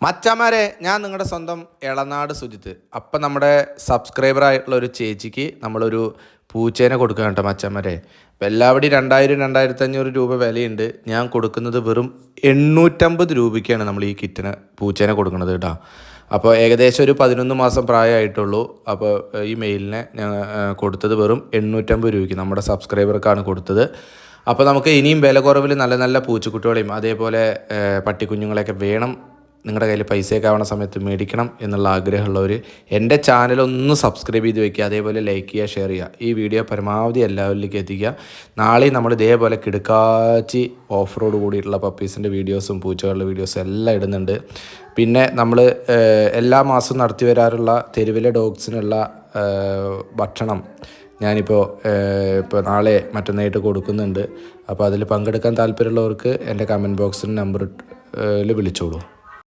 മച്ചാമാരെ, ഞാൻ നിങ്ങളുടെ സ്വന്തം എളനാട് സുജിത്ത്. അപ്പം നമ്മുടെ സബ്സ്ക്രൈബറായിട്ടുള്ള ഒരു ചേച്ചിക്ക് നമ്മളൊരു പൂച്ചേനെ കൊടുക്കുക കേട്ടോ മച്ചാമാരെ. അപ്പോൾ എല്ലാവരുടെയും 2000-2500 രൂപ വിലയുണ്ട്. ഞാൻ കൊടുക്കുന്നത് വെറും 850 രൂപയ്ക്കാണ് നമ്മൾ ഈ കിറ്റിന് പൂച്ചേനെ കൊടുക്കുന്നത് കേട്ടോ. അപ്പോൾ ഏകദേശം ഒരു 11 മാസം പ്രായമായിട്ടുള്ളൂ. അപ്പോൾ ഈ മെയിലിനെ ഞാൻ കൊടുത്തത് വെറും 850 രൂപയ്ക്ക് നമ്മുടെ സബ്സ്ക്രൈബർക്കാണ് കൊടുത്തത്. അപ്പോൾ നമുക്ക് ഇനിയും വില കുറവിൽ നല്ല നല്ല പൂച്ചക്കുട്ടികളെയും അതേപോലെ പട്ടിക്കുഞ്ഞുങ്ങളെയൊക്കെ വേണം, നിങ്ങളുടെ കയ്യിൽ പൈസയൊക്കെ ആവണ സമയത്ത് മേടിക്കണം എന്നുള്ള ആഗ്രഹമുള്ളവർ എൻ്റെ ചാനലൊന്ന് സബ്സ്ക്രൈബ് ചെയ്ത് വയ്ക്കുക, അതേപോലെ ലൈക്ക് ചെയ്യുക, ഷെയർ ചെയ്യുക. ഈ വീഡിയോ പരമാവധി എല്ലാവരിലേക്കും എത്തിക്കുക. നാളെ നമ്മൾ ഇതേപോലെ കിടുക്കാച്ചി ഓഫറോട് കൂടിയിട്ടുള്ള പപ്പീസിൻ്റെ വീഡിയോസും പൂച്ചകളുടെ വീഡിയോസും എല്ലാം ഇടുന്നുണ്ട്. പിന്നെ നമ്മൾ എല്ലാ മാസവും നടത്തി വരാറുള്ള തെരുവിലെ ഡോഗ്സിനുള്ള ഭക്ഷണം ഞാനിപ്പോൾ നാളെ മറ്റന്നായിട്ട് കൊടുക്കുന്നുണ്ട്. അപ്പോൾ അതിൽ പങ്കെടുക്കാൻ താല്പര്യമുള്ളവർക്ക് എൻ്റെ കമൻറ്റ് ബോക്സിൽ നമ്പർ വിളിച്ചോളൂ.